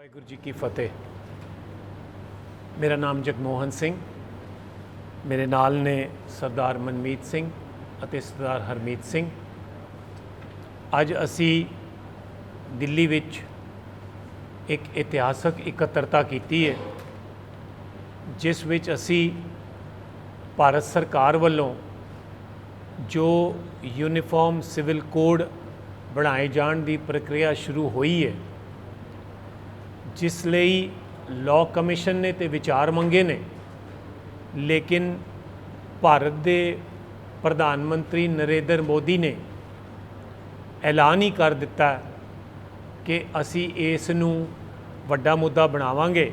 वाहिगुरू जी की फतेह। मेरा नाम जगमोहन सिंह, मेरे नाल ने सरदार मनमीत सिंह ਅਤੇ ਸਰਦਾਰ ਹਰਮੀਤ ਸਿੰਘ। ਅੱਜ ਅਸੀਂ ਦਿੱਲੀ ਵਿੱਚ ਇੱਕ ਇਤਿਹਾਸਕ ਇਕੱਤਰਤਾ ਕੀਤੀ ਹੈ, ਜਿਸ ਵਿੱਚ ਅਸੀਂ ਭਾਰਤ ਸਰਕਾਰ ਵੱਲੋਂ ਜੋ ਯੂਨੀਫਾਰਮ ਸਿਵਲ ਕੋਡ ਬਣਾਏ ਜਾਣ ਦੀ ਪ੍ਰਕਿਰਿਆ ਸ਼ੁਰੂ ਹੋਈ ਹੈ, ਜਿਸ ਲਈ ਲਾਅ ਕਮਿਸ਼ਨ ਨੇ ਤੇ ਵਿਚਾਰ ਮੰਗੇ ਨੇ, ਲੇਕਿਨ ਭਾਰਤ ਦੇ ਪ੍ਰਧਾਨ ਮੰਤਰੀ ਨਰਿੰਦਰ ਮੋਦੀ ਨੇ ਐਲਾਨ ਹੀ ਕਰ ਦਿੱਤਾ ਕਿ ਅਸੀਂ ਇਸ ਨੂੰ ਵੱਡਾ ਮੁੱਦਾ ਬਣਾਵਾਂਗੇ।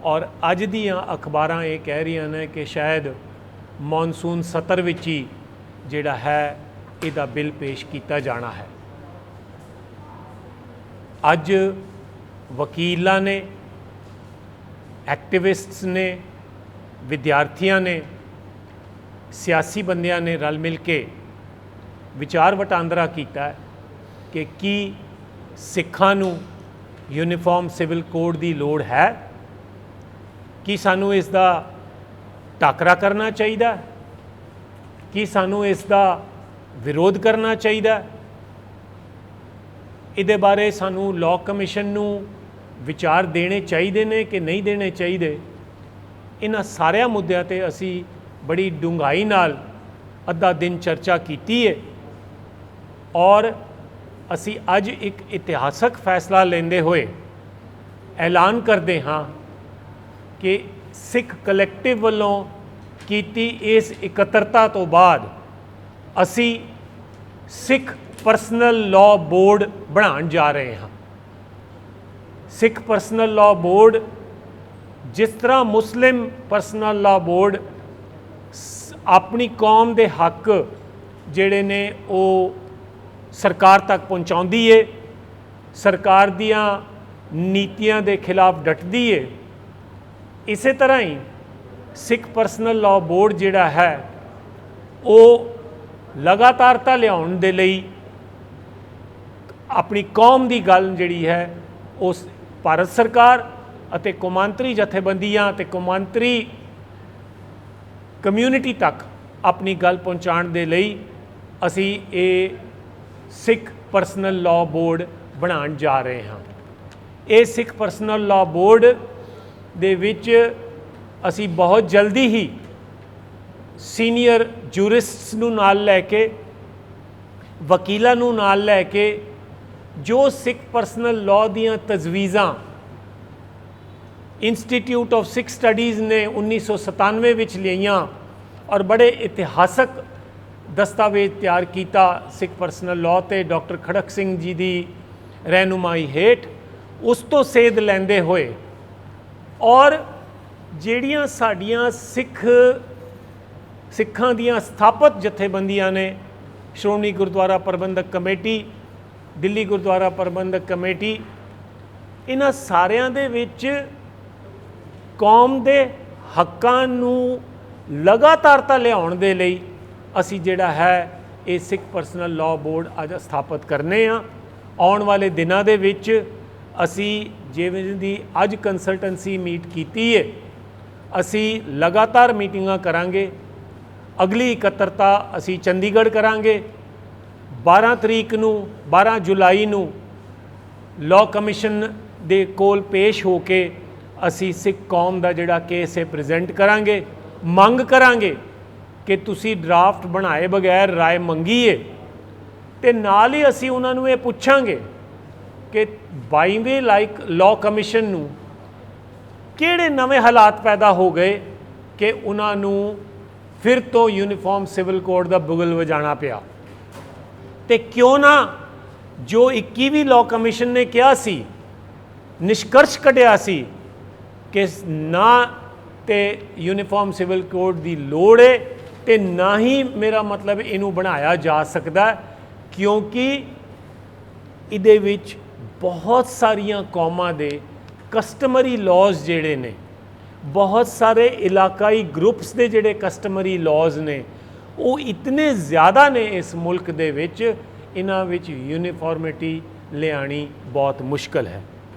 ਔਰ ਅੱਜ ਦੀਆਂ ਅਖਬਾਰਾਂ ਇਹ ਕਹਿ ਰਹੀਆਂ ਨੇ ਕਿ ਸ਼ਾਇਦ ਮੌਨਸੂਨ ਸਤਰ ਵਿੱਚ ਹੀ ਜਿਹੜਾ ਹੈ ਇਹਦਾ ਬਿੱਲ ਪੇਸ਼ ਕੀਤਾ ਜਾਣਾ ਹੈ। ਅੱਜ ਵਕੀਲਾਂ ਨੇ, ਐਕਟਿਵਿਸਟਸ ਨੇ, ਵਿਦਿਆਰਥੀਆਂ ਨੇ, ਸਿਆਸੀ ਬੰਦਿਆਂ ਨੇ ਰਲ ਮਿਲ ਕੇ ਵਿਚਾਰ ਵਟਾਂਦਰਾ ਕੀਤਾ ਕਿ ਕੀ ਸਿੱਖਾਂ ਨੂੰ ਯੂਨੀਫਾਰਮ ਸਿਵਲ ਕੋਡ ਦੀ ਲੋੜ ਹੈ, ਕੀ ਸਾਨੂੰ ਇਸ ਦਾ ਟਾਕਰਾ ਕਰਨਾ ਚਾਹੀਦਾ, ਕੀ ਸਾਨੂੰ ਇਸ ਦਾ ਵਿਰੋਧ ਕਰਨਾ ਚਾਹੀਦਾ। ਇਹਦੇ ਬਾਰੇ ਸਾਨੂੰ ਲਾਅ ਕਮਿਸ਼ਨ ਨੂੰ ਵਿਚਾਰ ਦੇਣੇ ਚਾਹੀਦੇ ਨੇ ਕਿ ਨਹੀਂ ਦੇਣੇ ਚਾਹੀਦੇ। ਇਹਨਾਂ ਸਾਰਿਆਂ ਮੁੱਦਿਆਂ 'ਤੇ ਅਸੀਂ ਬੜੀ ਡੂੰਘਾਈ ਨਾਲ ਅੱਧਾ ਦਿਨ ਚਰਚਾ ਕੀਤੀ ਹੈ ਔਰ ਅਸੀਂ ਅੱਜ ਇੱਕ ਇਤਿਹਾਸਕ ਫੈਸਲਾ ਲੈਂਦੇ ਹੋਏ ਐਲਾਨ ਕਰਦੇ ਹਾਂ ਕਿ ਸਿੱਖ ਕਲੈਕਟਿਵ ਵੱਲੋਂ ਕੀਤੀ ਇਸ ਇਕੱਤਰਤਾ ਤੋਂ ਬਾਅਦ ਅਸੀਂ ਸਿੱਖ ਪਰਸਨਲ ਲਾਅ ਬੋਰਡ ਬਣਾਉਣ ਜਾ ਰਹੇ ਹਾਂ। ਸਿੱਖ ਪਰਸਨਲ ਲਾਅ ਬੋਰਡ ਜਿਸ ਤਰ੍ਹਾਂ ਮੁਸਲਿਮ ਪਰਸਨਲ ਲਾਅ ਬੋਰਡ ਆਪਣੀ ਕੌਮ ਦੇ ਹੱਕ ਜਿਹੜੇ ਨੇ ਉਹ ਸਰਕਾਰ ਤੱਕ ਪਹੁੰਚਾਉਂਦੀ ਏ, ਸਰਕਾਰ ਦੀਆਂ ਨੀਤੀਆਂ ਦੇ ਖਿਲਾਫ ਡਟਦੀ ਏ, ਇਸੇ ਤਰ੍ਹਾਂ ਹੀ ਸਿੱਖ ਪਰਸਨਲ ਲਾਅ ਬੋਰਡ ਜਿਹੜਾ ਹੈ ਉਹ ਲਗਾਤਾਰਤਾ ਲਿਆਉਣ ਦੇ ਲਈ ਆਪਣੀ ਕੌਮ ਦੀ ਗੱਲ ਜਿਹੜੀ ਹੈ ਉਸ ਭਾਰਤ ਸਰਕਾਰ ਅਤੇ ਕੌਮਾਂਤਰੀ ਜਥੇਬੰਦੀਆਂ ਅਤੇ ਕੌਮਾਂਤਰੀ ਕਮਿਊਨਿਟੀ ਤੱਕ ਆਪਣੀ ਗੱਲ ਪਹੁੰਚਾਉਣ ਦੇ ਲਈ ਅਸੀਂ ਇਹ ਸਿੱਖ ਪਰਸਨਲ ਲਾਅ ਬੋਰਡ ਬਣਾਉਣ ਜਾ ਰਹੇ ਹਾਂ। ਇਹ ਸਿੱਖ ਪਰਸਨਲ ਲਾਅ ਬੋਰਡ ਦੇ ਵਿੱਚ ਅਸੀਂ ਬਹੁਤ ਜਲਦੀ ਹੀ ਸੀਨੀਅਰ ਜੂਰਿਸਟਸ ਨੂੰ ਨਾਲ ਲੈ ਕੇ, ਵਕੀਲਾਂ ਨੂੰ ਨਾਲ ਲੈ ਕੇ, ਜੋ ਸਿੱਖ ਪਰਸਨਲ ਲਾਅ ਦੀਆਂ ਤਜਵੀਜ਼ਾਂ ਇੰਸਟੀਟਿਊਟ ਆਫ ਸਿੱਖ ਸਟੱਡੀਜ਼ ਨੇ 1997 ਵਿੱਚ ਲਈਆਂ ਔਰ ਬੜੇ ਇਤਿਹਾਸਕ ਦਸਤਾਵੇਜ਼ ਤਿਆਰ ਕੀਤਾ ਸਿੱਖ ਪਰਸਨਲ ਲਾਅ 'ਤੇ ਡਾਕਟਰ ਖੜਕ ਸਿੰਘ ਜੀ ਦੀ ਰਹਿਨੁਮਾਈ ਹੇਠ, ਉਸ ਤੋਂ ਸੇਧ ਲੈਂਦੇ ਹੋਏ ਔਰ ਜਿਹੜੀਆਂ ਸਾਡੀਆਂ ਸਿੱਖਾਂ ਦੀਆਂ ਸਥਾਪਤ ਜਥੇਬੰਦੀਆਂ ਨੇ, ਸ਼੍ਰੋਮਣੀ ਗੁਰਦੁਆਰਾ ਪ੍ਰਬੰਧਕ ਕਮੇਟੀ, ਦਿੱਲੀ ਗੁਰਦੁਆਰਾ ਪ੍ਰਬੰਧਕ ਕਮੇਟੀ, ਇਹਨਾਂ ਸਾਰਿਆਂ ਦੇ ਵਿੱਚ ਕੌਮ ਦੇ ਹੱਕਾਂ ਨੂੰ ਲਗਾਤਾਰਤਾ ਲਿਆਉਣ ਦੇ ਲਈ ਅਸੀਂ ਜਿਹੜਾ ਹੈ ਇਹ ਸਿੱਖ ਪਰਸਨਲ ਲਾਅ ਬੋਰਡ ਅੱਜ ਸਥਾਪਿਤ ਕਰਨੇ ਆ। ਆਉਣ ਵਾਲੇ ਦਿਨਾਂ ਦੇ ਵਿੱਚ ਅਸੀਂ ਜਿਵੇਂ ਦੀ ਅੱਜ ਕੰਸਲਟੈਂਸੀ ਮੀਟ ਕੀਤੀ ਹੈ, ਅਸੀਂ ਲਗਾਤਾਰ ਮੀਟਿੰਗਾਂ ਕਰਾਂਗੇ। ਅਗਲੀ ਇਕੱਤਰਤਾ ਅਸੀਂ ਚੰਡੀਗੜ੍ਹ ਕਰਾਂਗੇ। 12 ਜੁਲਾਈ ਨੂੰ ਲਾਅ ਕਮਿਸ਼ਨ ਦੇ ਕੋਲ ਪੇਸ਼ ਹੋ ਕੇ ਅਸੀਂ ਸਿੱਖ ਕੌਮ ਦਾ ਜਿਹੜਾ ਕੇਸ ਹੈ ਪ੍ਰੈਜ਼ੈਂਟ ਕਰਾਂਗੇ, ਮੰਗ ਕਰਾਂਗੇ ਕਿ ਤੁਸੀਂ ਡਰਾਫਟ ਬਣਾਏ ਬਗੈਰ ਰਾਏ ਮੰਗੀਏ, ਅਤੇ ਨਾਲ ਹੀ ਅਸੀਂ ਉਹਨਾਂ ਨੂੰ ਇਹ ਪੁੱਛਾਂਗੇ ਕਿ 22ਵੇਂ ਲਾਅ ਕਮਿਸ਼ਨ ਨੂੰ ਕਿਹੜੇ ਨਵੇਂ ਹਾਲਾਤ ਪੈਦਾ ਹੋ ਗਏ ਕਿ ਉਹਨਾਂ ਨੂੰ ਫਿਰ ਤੋਂ ਯੂਨੀਫਾਰਮ ਸਿਵਲ ਕੋਡ ਦਾ ਬੁਗਲ ਵਜਾਣਾ ਪਿਆ, ਅਤੇ ਕਿਉਂ ਨਾ ਜੋ 21ਵੀਂ ਲਾਅ ਕਮਿਸ਼ਨ ਨੇ ਕਿਹਾ ਸੀ, ਨਿਸ਼ਕਰਸ਼ ਕੱਢਿਆ ਸੀ ਕਿ ਨਾ ਤੇ ਯੂਨੀਫਾਰਮ ਸਿਵਲ ਕੋਡ ਦੀ ਲੋੜ ਹੈ ਅਤੇ ਨਾ ਹੀ ਮੇਰਾ ਮਤਲਬ ਇਹਨੂੰ ਬਣਾਇਆ ਜਾ ਸਕਦਾ, ਕਿਉਂਕਿ ਇਹਦੇ ਵਿੱਚ ਬਹੁਤ ਸਾਰੀਆਂ ਕੌਮਾਂ ਦੇ ਕਸਟਮਰੀ ਲਾਜ਼ ਜਿਹੜੇ ਨੇ, ਬਹੁਤ ਸਾਰੇ ਇਲਾਕਾਈ ਗਰੁੱਪਸ ਦੇ ਜਿਹੜੇ ਕਸਟਮਰੀ ਲਾਜ਼ ਨੇ, ਉਹ ਇਤਨੇ ਜ਼ਿਆਦਾ ਨੇ ਇਸ ਮੁਲਕ ਦੇ ਵਿੱਚ, ਇਹਨਾਂ ਵਿੱਚ ਯੂਨੀਫਾਰਮਿਟੀ ਲਿਆਣੀ ਬਹੁਤ ਮੁਸ਼ਕਲ ਹੈ।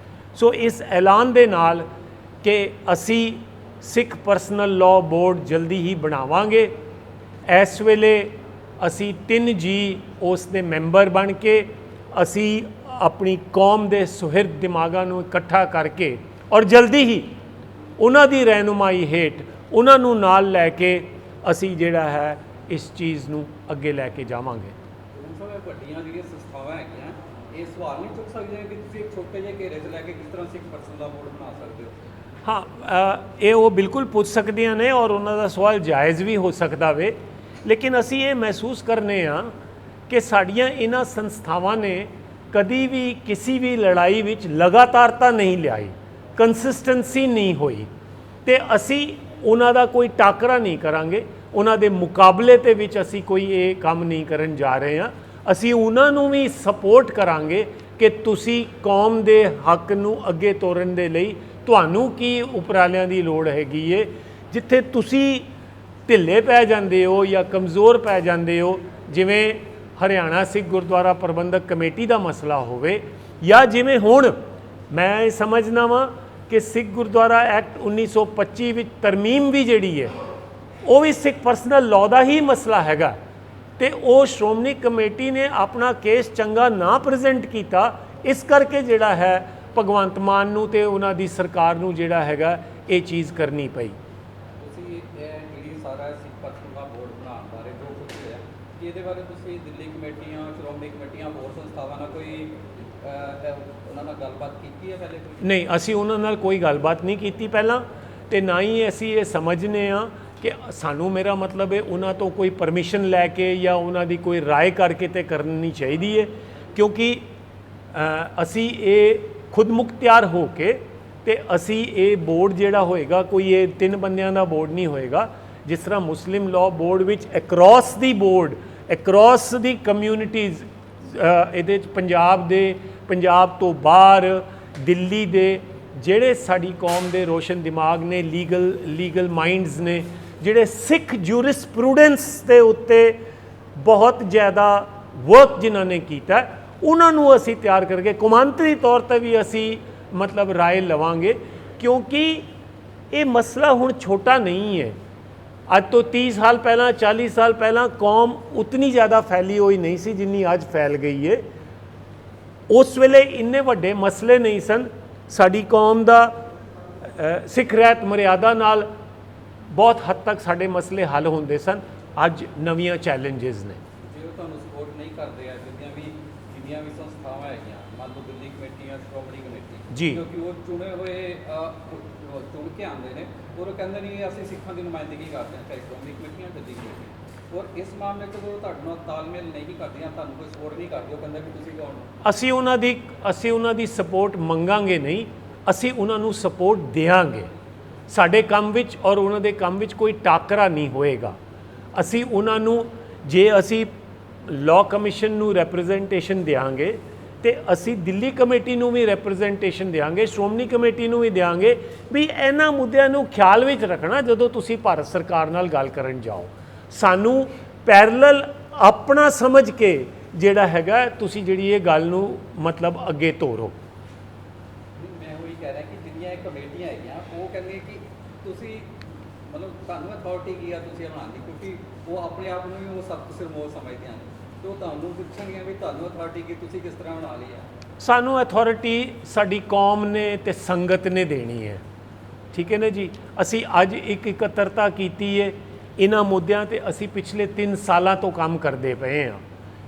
ਸੋ ਇਸ ਐਲਾਨ ਦੇ ਨਾਲ ਕਿ ਅਸੀਂ ਸਿੱਖ ਪਰਸਨਲ ਲਾਅ ਬੋਰਡ ਜਲਦੀ ਹੀ ਬਣਾਵਾਂਗੇ। ਇਸ ਵੇਲੇ ਅਸੀਂ 3 ਜੀ ਉਸ ਦੇ ਮੈਂਬਰ ਬਣ ਕੇ ਅਸੀਂ ਆਪਣੀ ਕੌਮ ਦੇ ਸੁਹਿਰਦ ਦਿਮਾਗਾਂ ਨੂੰ ਇਕੱਠਾ ਕਰਕੇ ਔਰ ਜਲਦੀ ਹੀ ਉਹਨਾਂ ਦੀ ਰਹਿਨੁਮਾਈ ਹੇਠ ਉਹਨਾਂ ਨੂੰ ਨਾਲ ਲੈ ਕੇ ਅਸੀਂ ਜਿਹੜਾ ਹੈ ਇਸ ਚੀਜ਼ ਨੂੰ ਅੱਗੇ ਲੈ ਕੇ ਜਾਵਾਂਗੇ। ਵੱਡੀਆਂ ਜਿਹੜੀਆਂ ਸੰਸਥਾਵਾਂ ਹੈਗੀਆਂ ਇਹ ਸਵਾਲ ਨਹੀਂ ਚੁੱਕ ਸਕਦੀਆਂ ਕਿ ਤੁਸੀਂ ਇੱਕ ਛੋਟੇ ਜਿਹੇ ਘੇਰੇ 'ਚ ਲੈ ਕੇ ਕਿਸ ਤਰ੍ਹਾਂ ਸਿੱਖ ਪਰਸਨ ਦਾ ਬੋਰਡ ਬਣਾ ਸਕਦੇ ਹੋ? ਹਾਂ, ਇਹ ਉਹ ਬਿਲਕੁਲ ਪੁੱਛ ਸਕਦੀਆਂ ਨੇ ਔਰ ਉਹਨਾਂ ਦਾ ਸਵਾਲ ਜਾਇਜ਼ ਵੀ ਹੋ ਸਕਦਾ ਵੇ, ਲੇਕਿਨ ਅਸੀਂ ਇਹ ਮਹਿਸੂਸ ਕਰਨੇ ਆ ਕਿ ਸਾਡੀਆਂ ਇਹਨਾਂ ਸੰਸਥਾਵਾਂ ਨੇ ਕਦੀ ਵੀ ਕਿਸੇ ਵੀ ਲੜਾਈ ਵਿੱਚ ਲਗਾਤਾਰਤਾ ਨਹੀਂ ਲਿਆਈ, ਕੰਸਿਸਟੈਂਸੀ ਨਹੀਂ ਹੋਈ, ਤੇ ਅਸੀਂ ਉਹਨਾਂ ਦਾ ਕੋਈ ਟਾਕਰਾ ਨਹੀਂ ਕਰਾਂਗੇ। ਉਹਨਾਂ ਦੇ ਮੁਕਾਬਲੇ ਦੇ ਵਿੱਚ ਅਸੀਂ ਕੋਈ ਇਹ ਕੰਮ ਨਹੀਂ ਕਰਨ ਜਾ ਰਹੇ ਹਾਂ। ਅਸੀਂ ਉਹਨਾਂ ਨੂੰ ਵੀ ਸਪੋਰਟ ਕਰਾਂਗੇ ਕਿ ਤੁਸੀਂ ਕੌਮ ਦੇ ਹੱਕ ਨੂੰ ਅੱਗੇ ਤੋਰਨ ਦੇ ਲਈ ਤੁਹਾਨੂੰ ਕੀ ਉਪਰਾਲਿਆਂ ਦੀ ਲੋੜ ਹੈਗੀ ਏ। ਜਿੱਥੇ ਤੁਸੀਂ ਢਿੱਲੇ ਪੈ ਜਾਂਦੇ ਹੋ ਜਾਂ ਕਮਜ਼ੋਰ ਪੈ ਜਾਂਦੇ ਹੋ, ਜਿਵੇਂ ਹਰਿਆਣਾ ਸਿੱਖ ਗੁਰਦੁਆਰਾ ਪ੍ਰਬੰਧਕ ਕਮੇਟੀ ਦਾ ਮਸਲਾ ਹੋਵੇ, ਜਾਂ ਜਿਵੇਂ ਹੁਣ ਮੈਂ ਸਮਝਦਾ ਵਾਂ ਕਿ ਸਿੱਖ ਗੁਰਦੁਆਰਾ ਐਕਟ 1925 ਵਿੱਚ ਤਰਮੀਮ ਵੀ ਜਿਹੜੀ ਹੈ ਉਹ ਵੀ ਸਿੱਖ ਪਰਸਨਲ ਲਾਅ ਦਾ ਹੀ ਮਸਲਾ ਹੈਗਾ, ਤੇ ਉਹ ਸ਼੍ਰੋਮਣੀ ਕਮੇਟੀ ਨੇ ਆਪਣਾ ਕੇਸ ਚੰਗਾ ਨਾ ਪ੍ਰੈਜ਼ੈਂਟ ਕੀਤਾ, ਇਸ ਕਰਕੇ ਜਿਹੜਾ ਹੈ ਭਗਵੰਤ ਮਾਨ ਨੂੰ ਤੇ ਉਹਨਾਂ ਦੀ ਸਰਕਾਰ ਨੂੰ ਜਿਹੜਾ ਹੈਗਾ ਇਹ ਚੀਜ਼ ਕਰਨੀ ਪਈ। ਤੁਸੀਂ ਇਹ ਜਿਹੜੀ ਸਾਰਾ ਸਿੱਖ ਪਰਸਨ ਦਾ ਬੋਰਡ ਬਣਾਉਣ ਬਾਰੇ ਜੋ ਕੁਝ ਹੈ ਕਿ ਇਹਦੇ ਬਾਰੇ ਤੁਸੀਂ ਦਿੱਲੀ ਕਮੇਟੀਆਂ, ਸ਼੍ਰੋਮਣੀ ਕਮੇਟੀਆਂ, ਹੋਰ ਸੰਸਥਾਵਾਂ ਨਾਲ ਕੋਈ ਉਹਨਾਂ ਨਾਲ ਗੱਲਬਾਤ ਕੀਤੀ ਹੈ ਪਹਿਲੇ? ਨਹੀਂ, ਅਸੀਂ ਉਹਨਾਂ ਨਾਲ ਕੋਈ ਗੱਲਬਾਤ ਨਹੀਂ ਕੀਤੀ ਪਹਿਲਾਂ, ਤੇ ਨਾ ਹੀ ਅਸੀਂ ਇਹ ਸਮਝਦੇ ਹਾਂ ਕਿ ਸਾਨੂੰ, ਮੇਰਾ ਮਤਲਬ ਹੈ ਉਹਨਾਂ ਤੋਂ ਕੋਈ ਪਰਮਿਸ਼ਨ ਲੈ ਕੇ ਜਾਂ ਉਹਨਾਂ ਦੀ ਕੋਈ ਰਾਏ ਕਰਕੇ ਤੇ ਕਰਨੀ ਚਾਹੀਦੀ ਹੈ, ਕਿਉਂਕਿ ਅਸੀਂ ਇਹ ਖੁਦ ਮੁਖਤਿਆਰ ਹੋ ਕੇ ਤੇ ਅਸੀਂ ਇਹ ਬੋਰਡ ਜਿਹੜਾ ਹੋਏਗਾ ਕੋਈ ਇਹ 3 ਬੰਦਿਆਂ ਦਾ ਬੋਰਡ ਨਹੀਂ ਹੋਏਗਾ। ਜਿਸ ਤਰ੍ਹਾਂ ਮੁਸਲਿਮ ਲਾਅ ਬੋਰਡ ਵਿੱਚ ਅਕ੍ਰੋਸ ਦੀ ਬੋਰਡ, ਅਕ੍ਰੋਸ ਦੀ ਕਮਿਊਨਿਟੀਜ਼, ਇਹਦੇ 'ਚ ਪੰਜਾਬ ਤੋਂ ਬਾਹਰ ਦਿੱਲੀ ਦੇ ਜਿਹੜੇ ਸਾਡੀ ਕੌਮ ਦੇ ਰੋਸ਼ਨ ਦਿਮਾਗ ਨੇ, ਲੀਗਲ ਮਾਈਂਡਸ ਨੇ, ਜਿਹੜੇ ਸਿੱਖ ਜੂਰਿਸਪ੍ਰੂਡੈਂਸ ਦੇ ਉੱਤੇ ਬਹੁਤ ਜ਼ਿਆਦਾ ਵਰਕ ਜਿਨ੍ਹਾਂ ਨੇ ਕੀਤਾ, ਉਹਨਾਂ ਨੂੰ ਅਸੀਂ ਤਿਆਰ ਕਰਕੇ ਕੌਮਾਂਤਰੀ ਤੌਰ 'ਤੇ ਵੀ ਅਸੀਂ ਮਤਲਬ ਰਾਏ ਲਵਾਂਗੇ, ਕਿਉਂਕਿ ਇਹ ਮਸਲਾ ਹੁਣ ਛੋਟਾ ਨਹੀਂ ਹੈ। ਅੱਜ ਤੋਂ 30 ਸਾਲ ਪਹਿਲਾਂ, 40 ਸਾਲ ਪਹਿਲਾਂ ਕੌਮ ਉਤਨੀ ਜ਼ਿਆਦਾ ਫੈਲੀ ਹੋਈ ਨਹੀਂ ਸੀ ਜਿੰਨੀ ਅੱਜ ਫੈਲ ਗਈ ਹੈ। ਉਸ ਵੇਲੇ ਇੰਨੇ ਵੱਡੇ ਮਸਲੇ ਨਹੀਂ ਸਨ। ਸਾਡੀ ਕੌਮ ਦਾ ਸਿੱਖ ਰਹਿਤ ਮਰਿਆਦਾ ਨਾਲ ਬਹੁਤ ਹੱਦ ਤੱਕ ਸਾਡੇ ਮਸਲੇ ਹੱਲ ਹੁੰਦੇ ਸਨ। ਅੱਜ ਨਵੀਆਂ ਚੈਲੰਜਸ ਨੇ। ਜੇ ਉਹ ਤੁਹਾਨੂੰ ਸਪੋਰਟ ਨਹੀਂ ਕਰਦੇ ਆ, ਜਿੰਨੀਆਂ ਵੀ ਸੰਸਥਾਵਾਂ ਹੈਗੀਆਂ, ਮੰਨ ਲਓ ਦਿੱਲੀ ਕਮੇਟੀ ਜਾਂ ਸ਼੍ਰੋਮਣੀ ਕਮੇਟੀ ਜੀ, ਕਿਉਂਕਿ ਉਹ ਚੁਣੇ ਹੋਏ ਚੁਣ ਕੇ ਆਉਂਦੇ ਨੇ ਔਰ ਉਹ ਕਹਿੰਦੇ ਨਹੀਂ ਅਸੀਂ ਸਿੱਖਾਂ ਦੀ ਨੁਮਾਇੰਦਗੀ ਕਰਦੇ ਹਾਂ, ਚਾਹੇ ਸ਼੍ਰੋਮਣੀ ਕਮੇਟੀ ਜਾਂ ਦਿੱਲੀ ਕਮੇਟੀ, ਔਰ ਇਸ ਮਾਮਲੇ 'ਚ ਉਹ ਤੁਹਾਡੇ ਨਾਲ ਤਾਲਮੇਲ ਨਹੀਂ ਕਰਦੀਆਂ, ਤੁਹਾਨੂੰ ਕੋਈ ਸਪੋਰਟ ਨਹੀਂ ਕਰਦੀ, ਉਹ ਕਹਿੰਦੇ ਕਿ ਤੁਸੀਂ ਕੌਣ ਹੋ? ਅਸੀਂ ਉਹਨਾਂ ਦੀ ਸਪੋਰਟ ਮੰਗਾਂਗੇ ਨਹੀਂ, ਅਸੀਂ ਉਹਨਾਂ ਨੂੰ ਸਪੋਰਟ ਦੇਵਾਂਗੇ। ਸਾਡੇ ਕੰਮ ਵਿੱਚ ਔਰ ਉਹਨਾਂ ਦੇ ਕੰਮ ਵਿੱਚ ਕੋਈ ਟਾਕਰਾ ਨਹੀਂ ਹੋਏਗਾ। ਅਸੀਂ ਉਹਨਾਂ ਨੂੰ, ਜੇ ਅਸੀਂ ਲਾਅ ਕਮਿਸ਼ਨ ਨੂੰ ਰੈਪਰੈਜ਼ੈਂਟੇਸ਼ਨ ਦੇਵਾਂਗੇ ਤੇ ਅਸੀਂ ਦਿੱਲੀ ਕਮੇਟੀ ਨੂੰ ਵੀ ਰੈਪਰੈਜ਼ੈਂਟੇਸ਼ਨ ਦੇਵਾਂਗੇ, ਸ਼੍ਰੋਮਣੀ ਕਮੇਟੀ ਨੂੰ ਵੀ ਦੇਵਾਂਗੇ ਵੀ ਇਹਨਾਂ ਮੁੱਦਿਆਂ ਨੂੰ ਖਿਆਲ ਵਿੱਚ ਰੱਖਣਾ ਜਦੋਂ ਤੁਸੀਂ ਭਾਰਤ ਸਰਕਾਰ ਨਾਲ ਗੱਲ ਕਰਨ ਜਾਓ। ਸਾਨੂੰ ਪੈਰਲਲ ਆਪਣਾ ਸਮਝ ਕੇ ਜਿਹੜਾ ਹੈਗਾ ਤੁਸੀਂ ਜਿਹੜੀ ਇਹ ਗੱਲ ਨੂੰ ਮਤਲਬ ਅੱਗੇ ਤੋਰੋ। ਮੈਂ ਉਹੀ ਕਹਿ ਰਿਹਾ ਕਿ ਜਿਹੜੀਆਂ ਕਮੇਟੀਆਂ ਹੈਗੀਆਂ ਉਹ ਕਹਿੰਦੇ ਕਿ ਤੁਸੀਂ ਮਤਲਬ ਤੁਹਾਨੂੰ ਅਥਾਰਟੀ ਕੀ ਆ ਤੁਸੀਂ ਬਣਾਉਣ ਦੀ, ਕਿਉਂਕਿ ਉਹ ਆਪਣੇ ਆਪ ਨੂੰ ਵੀ ਉਹ ਸਖਤ ਸਿਰਮੌਰ ਸਮਝਦੀਆਂ ਨੇ, ਤੇ ਉਹ ਤੁਹਾਨੂੰ ਪੁੱਛਣਗੀਆਂ ਵੀ ਤੁਹਾਨੂੰ ਅਥਾਰਟੀ ਕੀ, ਤੁਸੀਂ ਕਿਸ ਤਰ੍ਹਾਂ ਬਣਾ ਲਈ ਆ? ਸਾਨੂੰ ਅਥਾਰਟੀ ਸਾਡੀ ਕੌਮ ਨੇ ਤੇ ਸੰਗਤ ਨੇ ਦੇਣੀ ਹੈ, ਠੀਕ ਹੈ ਨਾ ਜੀ। ਅਸੀਂ ਅੱਜ ਇੱਕ ਇਕੱਤਰਤਾ ਕੀਤੀ ਹੈ ਇਹਨਾਂ ਮੁੱਦਿਆਂ ਤੇ। ਅਸੀਂ ਪਿਛਲੇ 3 ਸਾਲਾਂ ਤੋਂ ਕੰਮ ਕਰਦੇ ਪਏ ਹਾਂ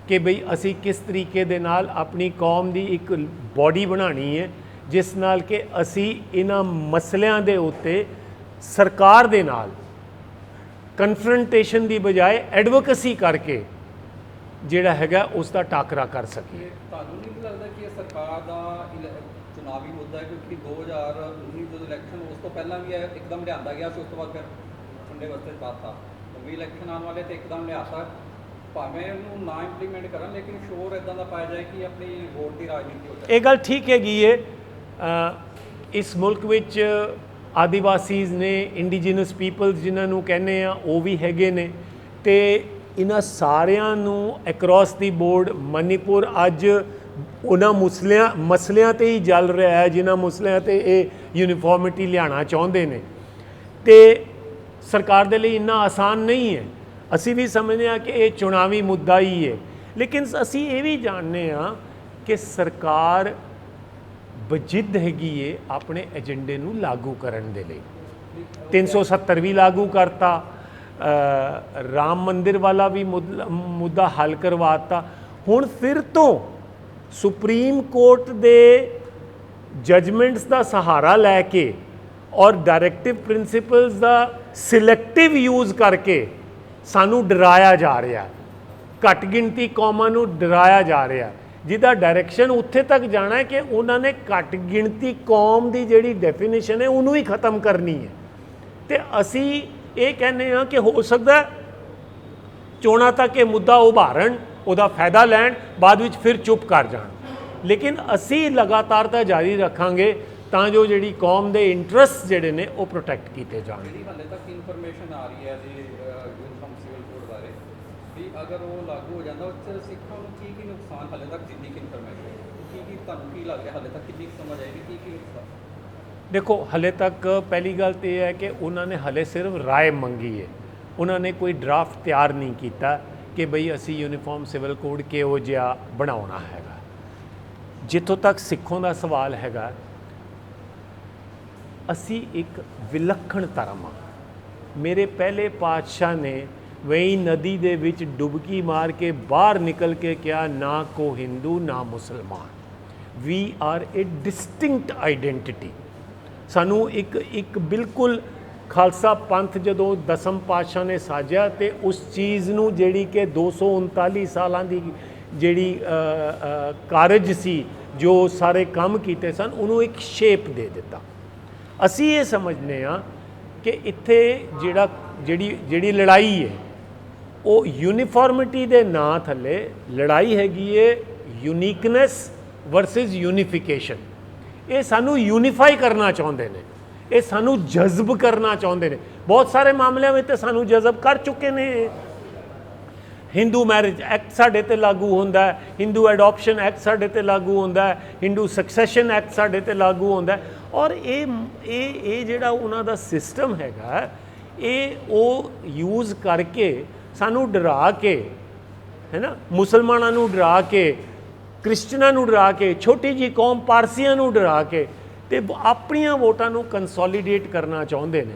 ਕਿ ਬਈ ਅਸੀਂ ਕਿਸ ਤਰੀਕੇ ਦੇ ਨਾਲ ਆਪਣੀ ਕੌਮ ਦੀ ਇੱਕ ਬੋਡੀ ਬਣਾਉਣੀ ਹੈ, ਜਿਸ ਨਾਲ ਕਿ ਅਸੀਂ ਇਹਨਾਂ ਮਸਲਿਆਂ ਦੇ ਉੱਤੇ ਸਰਕਾਰ ਦੇ ਨਾਲ ਕਨਫਰੰਟੇਸ਼ਨ ਦੀ ਬਜਾਏ ਐਡਵੋਕੇਸੀ ਕਰਕੇ ਜਿਹੜਾ ਹੈਗਾ ਉਸ ਦਾ ਟਾਕਰਾ ਕਰ ਸਕੀਏ। ਤੁਹਾਨੂੰ ਨਹੀਂ ਲੱਗਦਾ ਕਿ ਇਹ ਸਰਕਾਰ ਦਾ ਚੁਣਾਵੀ ਮੁੱਦਾ ਹੈ, ਕਿਉਂਕਿ 2019 ਜਦੋਂ ਇਲੈਕਸ਼ਨ ਉਸ ਤੋਂ ਪਹਿਲਾਂ ਵੀ ਇਹ ਇੱਕਦਮ ਲਿਆਂਦਾ ਗਿਆ ਸੀ, ਉਸ ਤੋਂ ਬਾਅਦ ਫਿਰ ਠੰਡੇ ਵਸਤੇ ਪਾਤਾ, ਵੀ ਇਲੈਕਸ਼ਨ ਆਉਣ ਵਾਲੇ ਤੇ ਇੱਕਦਮ ਲਿਆਤਾ, ਭਾਵੇਂ ਉਹਨੂੰ ਨਾ ਇੰਪਲੀਮੈਂਟ ਕਰਨ ਲੇਕਿਨ ਸ਼ੋਰ ਇਦਾਂ ਦਾ ਪਾਇਆ ਜਾਏ ਕਿ ਆਪਣੀ ਵੋਟ ਦੀ ਰਾਜਨੀਤੀ ਹੋ ਜਾਏ। ਇਹ ਗੱਲ ਠੀਕ ਹੈਗੀ ਹੈ। ਇਸ ਮੁਲਕ ਵਿੱਚ ਆਦੀਵਾਸੀਜ਼ ਨੇ, ਇੰਡੀਜੀਨਸ ਪੀਪਲਸ ਜਿਨ੍ਹਾਂ ਨੂੰ ਕਹਿੰਦੇ ਆ, ਉਹ ਵੀ ਹੈਗੇ ਨੇ, ਤੇ ਇਹਨਾਂ ਸਾਰਿਆਂ ਨੂੰ ਅਕ੍ਰੋਸ ਦੀ ਬੋਰਡ ਮਨੀਪੁਰ ਅੱਜ ਉਹਨਾਂ ਮਸਲਿਆਂ ਤੇ ਹੀ ਚੱਲ ਰਿਹਾ ਹੈ ਜਿਨ੍ਹਾਂ ਮਸਲਿਆਂ ਤੇ ਇਹ ਯੂਨੀਫਾਰਮਿਟੀ ਲਿਆਉਣਾ ਚਾਹੁੰਦੇ ਨੇ। ਤੇ ਸਰਕਾਰ ਦੇ ਲਈ ਇੰਨਾ ਆਸਾਨ ਨਹੀਂ ਹੈ। ਅਸੀਂ ਵੀ ਸਮਝਦੇ ਹਾਂ ਕਿ ਇਹ ਚੁਣਾਵੀ ਮੁੱਦਾ ਹੀ ਹੈ, ਲੇਕਿਨ ਅਸੀਂ ਇਹ ਵੀ ਜਾਣਦੇ ਹਾਂ ਕਿ ਸਰਕਾਰ ਵਜਿੱਦ ਹੈਗੀ ਏ ਆਪਣੇ ਏਜੰਡੇ ਨੂੰ ਲਾਗੂ ਕਰਨ ਦੇ ਲਈ। 370 ਵੀ ਲਾਗੂ ਕਰਤਾ, ਰਾਮ ਮੰਦਿਰ ਵਾਲਾ ਵੀ ਮੁੱਦਾ ਹੱਲ ਕਰਵਾਤਾ। ਹੁਣ ਫਿਰ ਤੋਂ ਸੁਪਰੀਮ ਕੋਰਟ ਦੇ ਜਜਮੈਂਟਸ ਦਾ ਸਹਾਰਾ ਲੈ ਕੇ ਔਰ ਡਾਇਰੈਕਟਿਵ ਪ੍ਰਿੰਸੀਪਲਸ ਦਾ ਸਿਲੈਕਟਿਵ ਯੂਜ਼ ਕਰਕੇ ਸਾਨੂੰ ਡਰਾਇਆ ਜਾ ਰਿਹਾ, ਘੱਟ ਗਿਣਤੀ ਕੌਮਾਂ ਨੂੰ ਡਰਾਇਆ ਜਾ ਰਿਹਾ, ਜਿਹਦਾ ਡਾਇਰੈਕਸ਼ਨ ਉੱਥੇ ਤੱਕ ਜਾਣਾ ਹੈ ਕਿ ਉਹਨਾਂ ਨੇ ਘੱਟ ਗਿਣਤੀ ਕੌਮ ਦੀ ਜਿਹੜੀ ਡੈਫੀਨੇਸ਼ਨ ਹੈ ਉਹਨੂੰ ਹੀ ਖਤਮ ਕਰਨੀ ਹੈ। ਤੇ ਅਸੀਂ ਇਹ ਕਹਿੰਦੇ ਹਾਂ ਕਿ ਹੋ ਸਕਦਾ ਚੋਣਾਂ ਤੱਕ ਇਹ ਮੁੱਦਾ ਉਭਾਰਨ, ਉਹਦਾ ਫਾਇਦਾ ਲੈਣ, ਬਾਅਦ ਵਿੱਚ ਫਿਰ ਚੁੱਪ ਕਰ ਜਾਣ, ਲੇਕਿਨ ਅਸੀਂ ਲਗਾਤਾਰਤਾ ਜਾਰੀ ਰੱਖਾਂਗੇ ਤਾਂ ਜੋ ਜਿਹੜੀ ਕੌਮ ਦੇ ਇੰਟਰਸਟ ਜਿਹੜੇ ਨੇ ਉਹ ਪ੍ਰੋਟੈਕਟ ਕੀਤੇ ਜਾਣ। ਜਿਹੜੀ ਹਾਲੇ ਤੱਕ ਇਨਫੋਰਮੇਸ਼ਨ ਆ ਰਹੀ ਹੈ ਜੀ ਯੂਨੀਫਾਰਮ ਸਿਵਲ ਕੋਡ ਬਾਰੇ ਵੀ ਅਗਰ ਉਹ ਲਾਗੂ ਹੋ ਜਾਂਦਾ ਉਸ 'ਚ ਸਿੱਖਾਂ ਨੂੰ ਕੀ ਨੁਕਸਾਨ ਹਾਲੇ ਤੱਕ ਜਿੰਨੀ ਕਿ ਇਨਫੋਰਮੇਸ਼ਨ ਕੀ ਤੁਹਾਨੂੰ ਕੀ ਲੱਗ ਰਿਹਾ ਹਾਲੇ ਤੱਕ ਕਿੰਨੀ ਸਮਝ ਆਏਗੀ ਕੀ ਨੁਕਸਾਨ? ਦੇਖੋ ਹਲੇ ਤੱਕ ਪਹਿਲੀ ਗੱਲ ਤਾਂ ਇਹ ਹੈ ਕਿ ਉਹਨਾਂ ਨੇ ਹਲੇ ਸਿਰਫ ਰਾਏ ਮੰਗੀ ਹੈ, ਉਹਨਾਂ ਨੇ ਕੋਈ ਡਰਾਫਟ ਤਿਆਰ ਨਹੀਂ ਕੀਤਾ ਕਿ ਬਈ ਅਸੀਂ ਯੂਨੀਫਾਰਮ ਸਿਵਲ ਕੋਡ ਕਿਹੋ ਜਿਹਾ ਬਣਾਉਣਾ ਹੈਗਾ। ਜਿੱਥੋਂ ਤੱਕ ਸਿੱਖੋਂ ਦਾ ਸਵਾਲ ਹੈਗਾ, ਅਸੀਂ ਇੱਕ ਵਿਲੱਖਣ ਧਰਮ ਹਾਂ। ਮੇਰੇ ਪਹਿਲੇ ਪਾਤਸ਼ਾਹ ਨੇ ਵਹੀ ਨਦੀ ਦੇ ਵਿੱਚ ਡੁਬਕੀ ਮਾਰ ਕੇ ਬਾਹਰ ਨਿਕਲ ਕੇ ਕਿਹਾ, ਨਾ ਕੋ ਹਿੰਦੂ ਨਾ ਮੁਸਲਮਾਨ, we are a distinct identity. ਸਾਨੂੰ ਇੱਕ ਬਿਲਕੁਲ ਖਾਲਸਾ ਪੰਥ ਜਦੋਂ ਦਸਮ ਪਾਤਸ਼ਾਹ ਨੇ ਸਾਜਿਆ ਤੇ ਉਸ ਚੀਜ਼ ਨੂੰ ਜਿਹੜੀ ਕਿ 239 ਸਾਲਾਂ ਦੀ ਜਿਹੜੀ ਕਾਰਜ ਸੀ, ਜੋ ਸਾਰੇ ਕੰਮ ਕੀਤੇ ਸਨ, ਉਹਨੂੰ ਇੱਕ ਸ਼ੇਪ ਦੇ ਦਿੱਤਾ। ਅਸੀਂ ਇਹ ਸਮਝਦੇ ਹਾਂ ਕਿ ਇੱਥੇ ਜਿਹੜੀ ਲੜਾਈ ਹੈ ਉਹ ਯੂਨੀਫਾਰਮਿਟੀ ਦੇ ਨਾਂ ਥੱਲੇ ਲੜਾਈ ਹੈਗੀ ਹੈ ਯੂਨੀਕਨੈਸ ਵਰਸਸ ਯੂਨੀਫਿਕੇਸ਼ਨ। ਇਹ ਸਾਨੂੰ ਯੂਨੀਫਾਈ ਕਰਨਾ ਚਾਹੁੰਦੇ ਨੇ, ਇਹ ਸਾਨੂੰ ਜਜ਼ਬ ਕਰਨਾ ਚਾਹੁੰਦੇ ਨੇ। ਬਹੁਤ ਸਾਰੇ ਮਾਮਲਿਆਂ ਵਿੱਚ ਤਾਂ ਸਾਨੂੰ ਜਜ਼ਬ ਕਰ ਚੁੱਕੇ ਨੇ। ਹਿੰਦੂ ਮੈਰਿਜ ਐਕਟ ਸਾਡੇ ਤੇ ਲਾਗੂ ਹੁੰਦਾ ਹੈ, ਹਿੰਦੂ ਐਡੋਪਸ਼ਨ ਐਕਟ ਸਾਡੇ ਤੇ ਲਾਗੂ ਹੁੰਦਾ ਹੈ, ਹਿੰਦੂ ਸਕਸੈਸ਼ਨ ਐਕਟ ਸਾਡੇ ਤੇ ਲਾਗੂ ਹੁੰਦਾ ਹੈ। ਔਰ ਇਹ ਜਿਹੜਾ ਉਹਨਾਂ ਦਾ ਸਿਸਟਮ ਹੈਗਾ, ਇਹ ਉਹ ਯੂਜ਼ ਕਰਕੇ ਸਾਨੂੰ ਡਰਾ ਕੇ, ਹੈ ਨਾ, ਮੁਸਲਮਾਨਾਂ ਨੂੰ ਡਰਾ ਕੇ, ਕ੍ਰਿਸਚਨਾਂ ਨੂੰ ਡਰਾ ਕੇ, ਛੋਟੀ ਜਿਹੀ ਕੌਮ ਪਾਰਸੀਆਂ ਨੂੰ ਡਰਾ ਕੇ ਤੇ ਆਪਣੀਆਂ ਵੋਟਾਂ ਨੂੰ ਕੰਸੋਲੀਡੇਟ ਕਰਨਾ ਚਾਹੁੰਦੇ ਨੇ।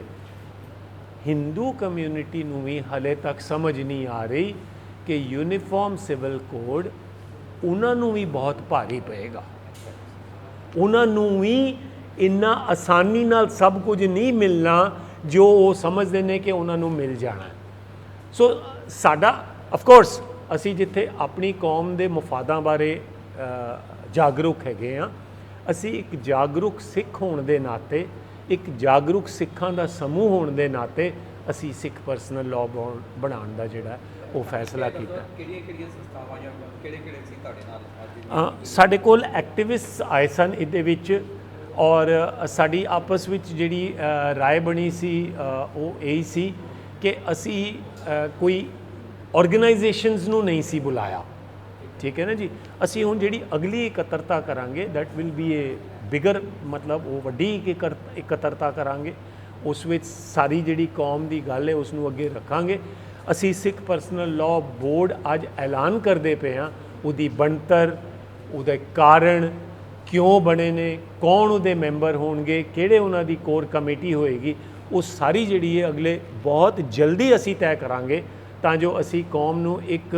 ਹਿੰਦੂ ਕਮਿਊਨਿਟੀ ਨੂੰ ਵੀ ਹਲੇ ਤੱਕ ਸਮਝ ਨਹੀਂ ਆ ਰਹੀ ਕਿ ਯੂਨੀਫਾਰਮ ਸਿਵਲ ਕੋਡ ਉਹਨਾਂ ਨੂੰ ਵੀ ਬਹੁਤ ਭਾਰੀ ਪਏਗਾ, ਉਹਨਾਂ ਨੂੰ ਵੀ ਇੰਨਾ ਆਸਾਨੀ ਨਾਲ ਸਭ ਕੁਝ ਨਹੀਂ ਮਿਲਣਾ ਜੋ ਉਹ ਸਮਝਦੇ ਨੇ ਕਿ ਉਹਨਾਂ ਨੂੰ ਮਿਲ ਜਾਣਾ। ਸੋ ਸਾਡਾ ਅਫਕੋਰਸ ਅਸੀਂ ਜਿੱਥੇ ਆਪਣੀ ਕੌਮ ਦੇ ਮਫਾਦਾਂ ਬਾਰੇ ਜਾਗਰੂਕ ਹੈਗੇ ਹਾਂ, ਅਸੀਂ ਇੱਕ ਜਾਗਰੂਕ ਸਿੱਖ ਹੋਣ ਦੇ ਨਾਤੇ, ਇੱਕ ਜਾਗਰੂਕ ਸਿੱਖਾਂ ਦਾ ਸਮੂਹ ਹੋਣ ਦੇ ਨਾਤੇ ਅਸੀਂ ਸਿੱਖ ਪਰਸਨਲ ਲਾਅ ਬਣਾਉਣ ਦਾ ਜਿਹੜਾ ਉਹ ਫੈਸਲਾ ਕੀਤਾ। ਕਿਹੜੀਆਂ ਸੰਸਥਾਵਾਂ ਜਾਂ ਕਿਹੜੇ ਸੀ ਤੁਹਾਡੇ ਨਾਲ? ਸਾਡੇ ਕੋਲ ਐਕਟਿਵਿਸਟ ਆਏ ਸਨ ਇਹਦੇ ਵਿੱਚ, ਔਰ ਸਾਡੀ ਆਪਸ ਵਿੱਚ ਜਿਹੜੀ ਰਾਏ ਬਣੀ ਸੀ ਉਹ ਇਹ ਸੀ ਕਿ ਅਸੀਂ ਕੋਈ ਆਰਗੇਨਾਈਜੇਸ਼ਨਸ ਨੂੰ ਨਹੀਂ ਸੀ ਬੁਲਾਇਆ, ਠੀਕ ਹੈ ਨਾ ਜੀ। ਅਸੀਂ ਹੁਣ ਜਿਹੜੀ ਅਗਲੀ ਇਕੱਤਰਤਾ ਕਰਾਂਗੇ that will B A bigger, ਮਤਲਬ ਉਹ ਵੱਡੀ ਇਕੱਤਰਤਾ ਕਰਾਂਗੇ, ਉਸ ਵਿੱਚ ਸਾਰੀ ਜਿਹੜੀ ਕੌਮ ਦੀ ਗੱਲ ਹੈ ਉਸ ਨੂੰ ਅੱਗੇ ਰੱਖਾਂਗੇ। ਅਸੀਂ ਸਿੱਖ ਪਰਸਨਲ ਲਾਅ ਬੋਰਡ ਅੱਜ ਐਲਾਨ ਕਰਦੇ ਪਏ ਹਾਂ, ਉਹਦੀ ਬਣਤਰ, ਉਹਦੇ ਕਾਰਨ, ਕਿਉਂ ਬਣੇ ਨੇ, ਕੌਣ ਉਹਦੇ ਮੈਂਬਰ ਹੋਣਗੇ, ਕਿਹੜੇ ਉਹਨਾਂ ਦੀ ਕੋਰ ਕਮੇਟੀ ਹੋਏਗੀ, ਉਹ ਸਾਰੀ ਜਿਹੜੀ ਹੈ ਅਗਲੇ ਬਹੁਤ ਜਲਦੀ ਅਸੀਂ ਤੈਅ ਕਰਾਂਗੇ ਤਾਂ ਜੋ ਅਸੀਂ ਕੌਮ ਨੂੰ ਇੱਕ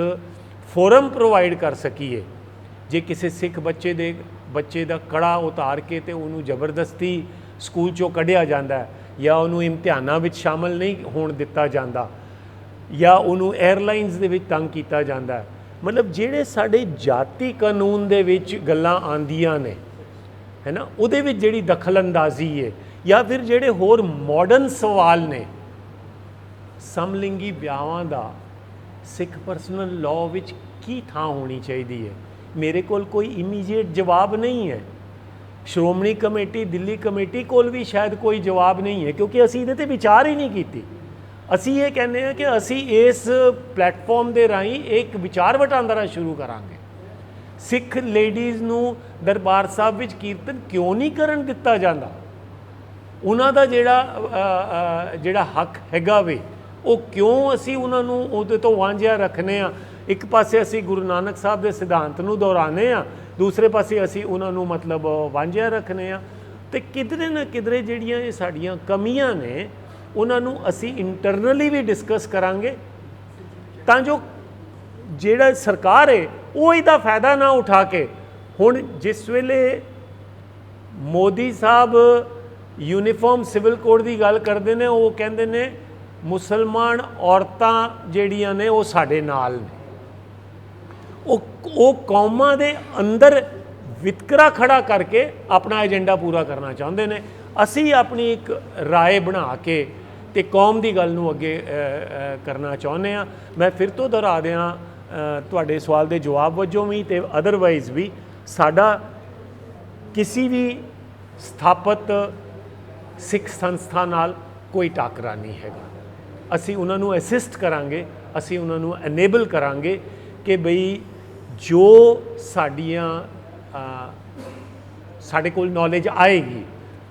ਫੋਰਮ ਪ੍ਰੋਵਾਈਡ ਕਰ ਸਕੀਏ। ਜੇ ਕਿਸੇ ਸਿੱਖ ਬੱਚੇ ਦਾ ਕੜਾ ਉਤਾਰ ਕੇ ਤੇ ਉਹਨੂੰ ਜ਼ਬਰਦਸਤੀ ਸਕੂਲ 'ਚੋਂ ਕੱਢਿਆ ਜਾਂਦਾ ਜਾਂ ਉਹਨੂੰ ਇਮਤਿਹਾਨਾਂ ਵਿੱਚ ਸ਼ਾਮਲ ਨਹੀਂ ਹੋਣ ਦਿੱਤਾ ਜਾਂਦਾ ਜਾਂ ਉਹਨੂੰ 에ਅਰਲਾਈਨਸ ਦੇ ਵਿੱਚ ਤੰਗ ਕੀਤਾ ਜਾਂਦਾ, ਮਤਲਬ ਜਿਹੜੇ ਸਾਡੇ ਜਾਤੀ ਕਾਨੂੰਨ ਦੇ ਵਿੱਚ ਗੱਲਾਂ ਆਉਂਦੀਆਂ ਨੇ, ਹੈ ਨਾ, ਉਹਦੇ ਵਿੱਚ ਜਿਹੜੀ ਦਖਲਅੰਦਾਜ਼ੀ ਹੈ ਜਾਂ ਫਿਰ ਜਿਹੜੇ ਹੋਰ ਮਾਡਰਨ ਸਵਾਲ ਨੇ, ਸਮਲਿੰਗੀ ਵਿਆਹਾਂ ਦਾ ਸਿੱਖ ਪਰਸਨਲ ਲਾਅ ਵਿੱਚ ਕੀ ਥਾਂ ਹੋਣੀ ਚਾਹੀਦੀ ਹੈ, ਮੇਰੇ ਕੋਲ ਕੋਈ ਇਮੀਡੀਏਟ ਜਵਾਬ ਨਹੀਂ ਹੈ। ਸ਼੍ਰੋਮਣੀ ਕਮੇਟੀ, ਦਿੱਲੀ ਕਮੇਟੀ ਕੋਲ ਵੀ ਸ਼ਾਇਦ ਕੋਈ ਜਵਾਬ ਨਹੀਂ ਹੈ, ਕਿਉਂਕਿ ਅਸੀਂ ਇਹਦੇ 'ਤੇ ਵਿਚਾਰ ਹੀ ਨਹੀਂ ਕੀਤੀ। ਅਸੀਂ ਇਹ ਕਹਿੰਦੇ ਹਾਂ ਕਿ ਅਸੀਂ ਇਸ ਪਲੇਟਫਾਰਮ ਦੇ ਰਾਹੀਂ ਇੱਕ ਵਿਚਾਰ ਵਟਾਂਦਰਾ ਸ਼ੁਰੂ ਕਰਾਂਗੇ ਸਿੱਖ ਲੇਡੀਜ਼ ਨੂੰ ਦਰਬਾਰ ਸਾਹਿਬ ਵਿੱਚ ਕੀਰਤਨ ਕਿਉਂ ਨਹੀਂ ਕਰਨ ਦਿੱਤਾ ਜਾਂਦਾ? ਉਹਨਾਂ ਦਾ ਜਿਹੜਾ ਹੱਕ ਹੈਗਾ ਵੇ, ਉਹ ਕਿਉਂ ਅਸੀਂ ਉਹਨਾਂ ਨੂੰ ਉਹਦੇ ਤੋਂ ਵਾਂਝਿਆ ਰੱਖਨੇ ਆ? ਇੱਕ ਪਾਸੇ ਅਸੀਂ ਗੁਰੂ ਨਾਨਕ ਸਾਹਿਬ ਦੇ ਸਿਧਾਂਤ ਨੂੰ ਦੁਹਰਾਉਂਦੇ ਆ, ਦੂਸਰੇ ਪਾਸੇ ਅਸੀਂ ਉਹਨਾਂ ਨੂੰ ਮਤਲਬ ਵਾਂਝਿਆ ਰੱਖਨੇ ਆ। ਤੇ ਕਿਧਰੇ ਨਾ ਕਿਧਰੇ ਜਿਹੜੀਆਂ ਇਹ ਸਾਡੀਆਂ ਕਮੀਆਂ ਨੇ ਉਹਨਾਂ ਨੂੰ ਅਸੀਂ ਇੰਟਰਨਲੀ ਵੀ ਡਿਸਕਸ ਕਰਾਂਗੇ, ਤਾਂ ਜੋ ਜਿਹੜਾ ਸਰਕਾਰ ਹੈ ਉਹ ਇਹਦਾ ਫਾਇਦਾ ਨਾ ਉਠਾ ਕੇ। ਹੁਣ ਜਿਸ ਵੇਲੇ ਮੋਦੀ ਸਾਹਿਬ ਯੂਨੀਫਾਰਮ ਸਿਵਲ ਕੋਡ ਦੀ ਗੱਲ ਕਰਦੇ ਨੇ, ਉਹ ਕਹਿੰਦੇ ਨੇ ਮੁਸਲਮਾਨ ਔਰਤਾਂ ਜਿਹੜੀਆਂ ਨੇ ਉਹ ਸਾਡੇ ਨਾਲ ਨੇ। ਉਹ ਕੌਮਾਂ ਦੇ ਅੰਦਰ ਵਿਤਕਰਾ ਖੜਾ ਕਰਕੇ ਆਪਣਾ ਏਜੰਡਾ ਪੂਰਾ ਕਰਨਾ ਚਾਹੁੰਦੇ ਨੇ। ਅਸੀਂ ਆਪਣੀ ਇੱਕ ਰਾਏ ਬਣਾ ਕੇ ਤੇ ਕੌਮ ਦੀ ਗੱਲ ਨੂੰ ਅੱਗੇ ਕਰਨਾ ਚਾਹੁੰਦੇ ਆ। ਮੈਂ ਫਿਰ ਤੋਂ ਦੁਹਰਾ ਦਿਆਂ, ਤੁਹਾਡੇ ਸਵਾਲ ਦੇ ਜਵਾਬ ਵਜੋਂ ਵੀ ਤੇ ਅਦਰਵਾਈਜ਼ ਵੀ, ਸਾਡਾ ਕਿਸੇ ਵੀ ਸਥਾਪਿਤ ਸਿੱਖ ਸੰਸਥਾ ਨਾਲ ਕੋਈ ਟਾਕਰਾ ਨਹੀਂ ਹੈਗਾ। ਅਸੀਂ ਉਹਨਾਂ ਨੂੰ ਅਸਿਸਟ ਕਰਾਂਗੇ, ਅਸੀਂ ਉਹਨਾਂ ਨੂੰ ਐਨੇਬਲ ਕਰਾਂਗੇ ਕਿ ਬਈ ਜੋ ਸਾਡੇ ਕੋਲ ਨੌਲੇਜ ਆਏਗੀ,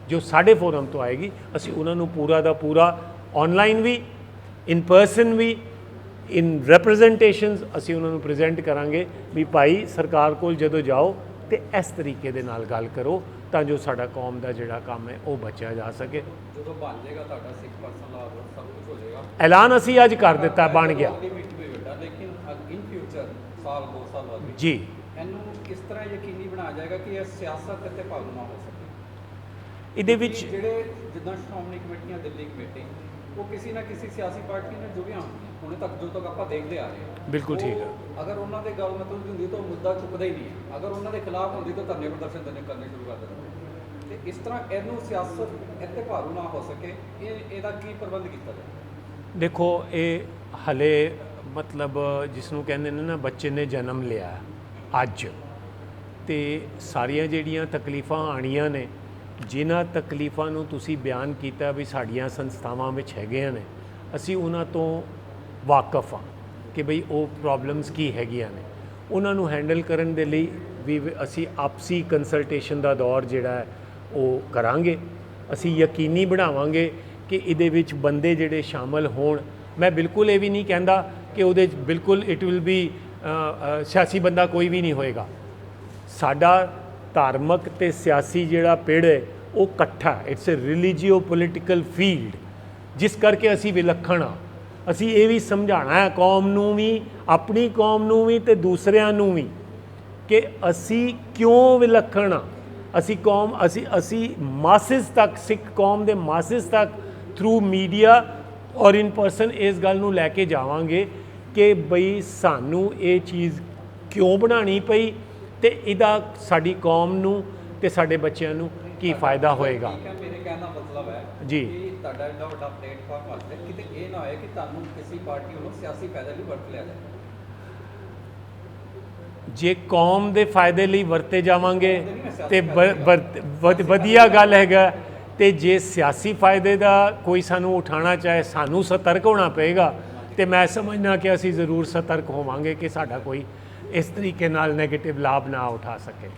ਜੋ ਸਾਡੇ ਫੋਰਮ ਤੋਂ ਆਏਗੀ, ਅਸੀਂ ਉਹਨਾਂ ਨੂੰ ਪੂਰਾ ਦਾ ਪੂਰਾ ਆਨਲਾਈਨ ਵੀ, ਇਨ ਪਰਸਨ ਵੀ, ਇਨ ਰਿਪਰੈਜ਼ੈਂਟੇਸ਼ਨਸ ਅਸੀਂ ਉਹਨਾਂ ਨੂੰ ਪ੍ਰੈਜ਼ੈਂਟ ਕਰਾਂਗੇ ਵੀ ਭਾਈ ਸਰਕਾਰ ਕੋਲ ਜਦੋਂ ਜਾਓ ਤੇ ਇਸ ਤਰੀਕੇ ਦੇ ਨਾਲ ਗੱਲ ਕਰੋ, ਤਾਂ ਜੋ ਸਾਡਾ ਕੌਮ ਦਾ ਜਿਹੜਾ ਕੰਮ ਹੈ ਉਹ ਬਚਿਆ ਜਾ ਸਕੇ। ਜਦੋਂ ਬਣ ਜਾਏਗਾ ਤੁਹਾਡਾ ਸਿੱਖ ਪਰਸਨ ਲਾ ਸਭ ਕੁਝ ਹੋ ਜਾਏਗਾ। ਐਲਾਨ ਅਸੀਂ ਅੱਜ ਕਰ ਦਿੱਤਾ, ਬਣ ਗਿਆ। ਲੇਕਿਨ ਇਨ ਫਿਊਚਰ ਸਾਲ 2 ਸਾਲ ਬਾਅਦ ਜੀ ਇਹਨੂੰ ਕਿਸ ਤਰ੍ਹਾਂ ਯਕੀਨੀ ਬਣਾਇਆ ਜਾਏਗਾ ਕਿ ਇਹ ਸਿਆਸਤ ਅਤੇ ਭਾਗੂ ਨਾ ਹੋ ਸਕੇ? ਇਹਦੇ ਵਿੱਚ ਜਿਹੜੇ ਜਿੱਦਾਂ ਸ਼੍ਰੋਮਣੀ ਕਮੇਟੀਆਂ, ਦਿੱਲੀ ਕਮੇਟੀ, ਉਹ ਕਿਸੇ ਨਾ ਕਿਸੇ ਸਿਆਸੀ ਪਾਰਟੀ ਨਾਲ ਜੁੜੀਆਂ ਹੁੰਦੀਆਂ ਹੁਣੇ ਤੱਕ, ਜਦੋਂ ਤੱਕ ਆਪਾਂ ਦੇਖਦੇ ਆ ਰਹੇ ਹਾਂ। ਬਿਲਕੁਲ ਠੀਕ ਹੈ। ਅਗਰ ਉਹਨਾਂ ਦੇ ਗੱਲ ਮਤਲਬ ਹੁੰਦੀ ਤਾਂ ਉਹ ਮੁੱਦਾ ਚੁੱਕਦਾ ਹੀ ਨਹੀਂ ਹੈ। ਅਗਰ ਉਹਨਾਂ ਦੇ ਖਿਲਾਫ ਹੁੰਦੀ ਤਾਂ ਧਰਨੇ ਪ੍ਰਦਰਸ਼ਨ ਕਰਨੇ ਸ਼ੁਰੂ ਕਰ ਦਿੰਦੇ। ਤੇ ਇਸ ਤਰ੍ਹਾਂ ਇਹਨੂੰ ਸਿਆਸਤ ਇੱਥੇ ਭਾਰੂ ਨਾ ਹੋ ਸਕੇ, ਇਹਦਾ ਕੀ ਪ੍ਰਬੰਧ ਕੀਤਾ ਜਾਏ? ਦੇਖੋ, ਇਹ ਹਲੇ ਮਤਲਬ ਜਿਸ ਨੂੰ ਕਹਿੰਦੇ ਨੇ ਨਾ, ਬੱਚੇ ਨੇ ਜਨਮ ਲਿਆ ਅੱਜ, ਤੇ ਸਾਰੀਆਂ ਜਿਹੜੀਆਂ ਤਕਲੀਫਾਂ ਆਣੀਆਂ ਨੇ, ਜਿਨ੍ਹਾਂ ਤਕਲੀਫਾਂ ਨੂੰ ਤੁਸੀਂ ਬਿਆਨ ਕੀਤਾ ਵੀ ਸਾਡੀਆਂ ਸੰਸਥਾਵਾਂ ਵਿੱਚ ਹੈਗੀਆਂ ਨੇ, ਅਸੀਂ ਉਹਨਾਂ ਤੋਂ ਵਾਕਫ ਹਾਂ ਕਿ ਬਈ ਉਹ ਪ੍ਰੋਬਲਮਸ ਕੀ ਹੈਗੀਆਂ ਨੇ। ਉਹਨਾਂ ਨੂੰ ਹੈਂਡਲ ਕਰਨ ਦੇ ਲਈ ਵੀ ਅਸੀਂ ਆਪਸੀ ਕੰਸਲਟੇਸ਼ਨ ਦਾ ਦੌਰ ਜਿਹੜਾ ਹੈ ਉਹ ਕਰਾਂਗੇ। ਅਸੀਂ ਯਕੀਨੀ ਬਣਾਵਾਂਗੇ ਕਿ ਇਹਦੇ ਵਿੱਚ ਬੰਦੇ ਜਿਹੜੇ ਸ਼ਾਮਲ ਹੋਣ। ਮੈਂ ਬਿਲਕੁਲ ਇਹ ਵੀ ਨਹੀਂ ਕਹਿੰਦਾ ਕਿ ਉਹਦੇ 'ਚ ਬਿਲਕੁਲ ਇਟ ਵਿਲ ਬੀ ਸਿਆਸੀ ਬੰਦਾ ਕੋਈ ਵੀ ਨਹੀਂ ਹੋਏਗਾ। ਸਾਡਾ ਧਾਰਮਿਕ ਤੇ ਸਿਆਸੀ ਜਿਹੜਾ ਪਿੜ ਹੈ ਉਹ ਇਕੱਠਾ, ਇਟਸ ਅ ਰਿਲੀਜੀਓ ਪੋਲੀਟੀਕਲ ਫੀਲਡ, ਜਿਸ ਕਰਕੇ ਅਸੀਂ ਵਿਲੱਖਣ ਹਾਂ। ਅਸੀਂ ਇਹ ਵੀ ਸਮਝਾਉਣਾ ਹੈ ਕੌਮ ਨੂੰ ਵੀ, ਆਪਣੀ ਕੌਮ ਨੂੰ ਵੀ ਤੇ ਦੂਸਰਿਆਂ ਨੂੰ ਵੀ, ਕਿ ਅਸੀਂ ਕਿਉਂ ਵਿਲੱਖਣ ਹਾਂ। ਅਸੀਂ ਮਾਸਿਸ ਤੱਕ, ਸਿੱਖ ਕੌਮ ਦੇ ਮਾਸਿਸ ਤੱਕ ਥਰੂ ਮੀਡੀਆ ਔਰ ਇਨ ਪਰਸਨ ਇਸ ਗੱਲ ਨੂੰ ਲੈ ਕੇ ਜਾਵਾਂਗੇ ਕਿ ਬਈ ਸਾਨੂੰ ਇਹ ਚੀਜ਼ ਕਿਉਂ ਬਣਾਉਣੀ ਪਈ ਤੇ ਇਹਦਾ ਸਾਡੀ ਕੌਮ ਨੂੰ ਤੇ ਸਾਡੇ ਬੱਚਿਆਂ ਨੂੰ ਕੀ ਫਾਇਦਾ ਹੋਏਗਾ। ਠੀਕ ਹੈ, ਮੇਰੇ ਕਹਿਣ ਦਾ ਮਤਲਬ ਹੈ ਜੀ ਕਿ ਤੁਹਾਡਾ ਇੰਨਾ ਵੱਡਾ ਪਲੇਟਫਾਰਮ ਵਾਸਤੇ ਕਿਤੇ ਇਹ ਨਾ ਹੋਏ ਕਿ ਤੁਹਾਨੂੰ ਕਿਸੇ ਪਾਰਟੀ ਵੱਲੋਂ ਸਿਆਸੀ ਫਾਇਦਾ ਲਈ ਵਰਤ ਲਿਆ ਜਾਏ। ਜੇ ਕੌਮ ਦੇ ਫਾਇਦੇ ਲਈ ਵਰਤੇ ਜਾਵਾਂਗੇ ਤੇ ਵਧੀਆ ਗੱਲ ਹੈਗਾ, ਤੇ ਜੇ ਸਿਆਸੀ ਫਾਇਦੇ ਦਾ ਕੋਈ ਸਾਨੂੰ ਉਠਾਉਣਾ ਚਾਹੇ, ਸਾਨੂੰ ਸਤਰਕ ਹੋਣਾ ਪਏਗਾ। ਤੇ ਮੈਂ ਸਮਝਦਾ ਕਿ ਅਸੀਂ ਜ਼ਰੂਰ ਸਤਰਕ ਹੋਵਾਂਗੇ ਕਿ ਸਾਡਾ ਕੋਈ ਇਸ ਤਰੀਕੇ ਨਾਲ ਨੈਗੇਟਿਵ ਲਾਭ ਨਾ ਉਠਾ ਸਕੇ।